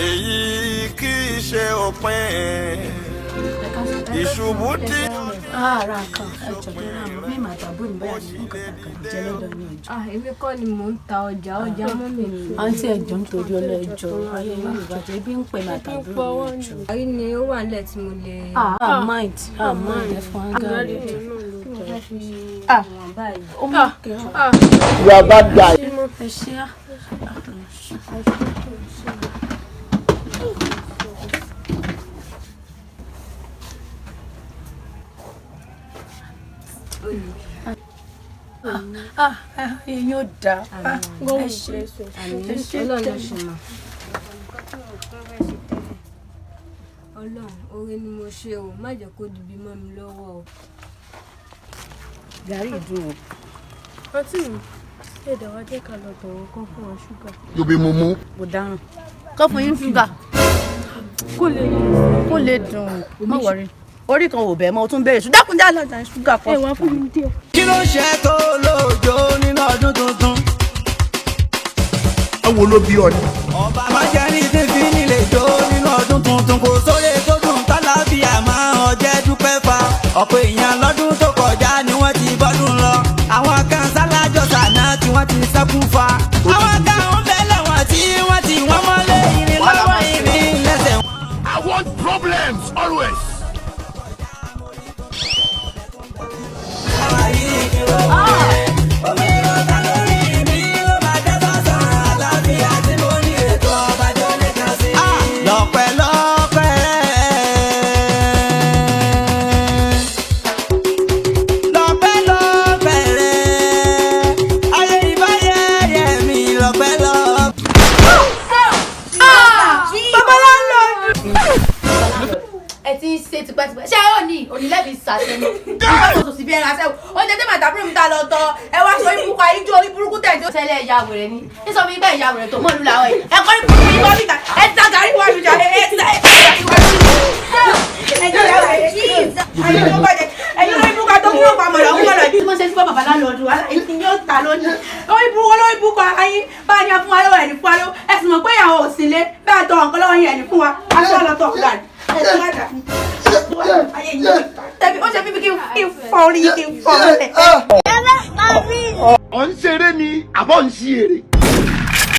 èyí kì í ṣe òpin ìṣubú tí. ara kan ẹjọ tó rà mí màá tàbí ìbáyà ní nǹkan kan jẹ lọ́dọ̀ ní ọjọ́. Èmi kọ́ ni mò ń ta ọjà mọ́mì mi. Àǹtí ẹjọ́ nítorí ọlọ́ẹjọ́ ayé Yorùbá jẹ́ bí ń pè màá tàbí ìbáyà. Àrí ni ó wà nílẹ̀ tí mo lè. Mind ẹ fún agáàrí ẹjọ́. You are bad guy. Yóò dá. Ọlọ́run oore ni mo ṣe o, má jẹ́ kó dìbí mọ́ mi lọ́wọ́ o. Gàrí ìdùn o. Àǹtí mi, ẹ̀dá wa jẹ́ ká lọ bọ̀wọ̀ kan fún wa ṣúgà. You be mumu. Kò dáràn. Kọ́ fún yín ṣúgà. Kó lè dùn. Má wọrí. Orí kan ò bẹ̀ mọ́, o tún bẹ̀rẹ̀ ṣù. Dákun já lọ́jà ṣúgà pọ̀. Ẹ wá fún mi díẹ̀. Kí ló ṣe tó lóòjó nínú ọdún tuntun? Báwo ló bí ọ ni? Ọba májẹ́rì tí fi nílé jó nínú ọdún tuntun kò sóre tó dùn tálàbíà máa ọjẹ́ dúpẹ́ fa. Ọ̀pọ̀ èèyàn lọ́dún tó kọjá ni wọ́n ti bọ́dún lọ. Àwọn kan sálájọ sànà tí wọ́n ti sẹ́kù fa. Àwọn kan ń bẹ̀lẹ̀ wọ́n tí wọ́n ti wọ́n mọ́lé ìrìn lọ́wọ́ ìrìn lẹ́sẹ̀. I want problems always. Ṣé ó ní onílẹ̀bí sàṣẹ́nu? Ìgbà tó sì bí ẹran aṣẹ́wó. Oúnjẹ tí màtà búrú mi ta lọ tọ. Ẹ wá sọ ibùkún ayíjó orí burúkú tẹ̀ tó tẹ́lẹ̀ ìyá wèrè ni. Ní sọ mi gbẹ́ ìyá wèrè tó mọ́ ìlú làwọn yìí. Ẹ kọ́ ní burúkú ní bọ́ọ̀lì kan. Ẹ ta gàrí wá mi jà. Ẹ ta gàrí wá mi jà. Ẹ̀yin lórí burúkú tó kúrò pamọ́ lọ wúwo lọ. Bí mo ṣe sí bàbá lálọ́ọ̀dù wa, èyí ni yóò ta lónìí. Olórí burúkú ayé bá a ní fún wa lọ́wọ́ ẹ̀ ní fún wa lọ́wọ́. Ẹ sì mọ̀ pé ìyàwó ò sí ilé. Bẹ́ẹ̀ tọ nǹkan lọ́wọ́ yẹn ní fún wa. Aṣọ ọlọ́tọ̀ kúrò àná. Tẹ̀bí ó ṣe bíbí kí n fọ́ orí kí n fọ́ ọ́lẹ̀. Ọ̀ ń ṣeré ni àbọ̀ ń ṣí èrè.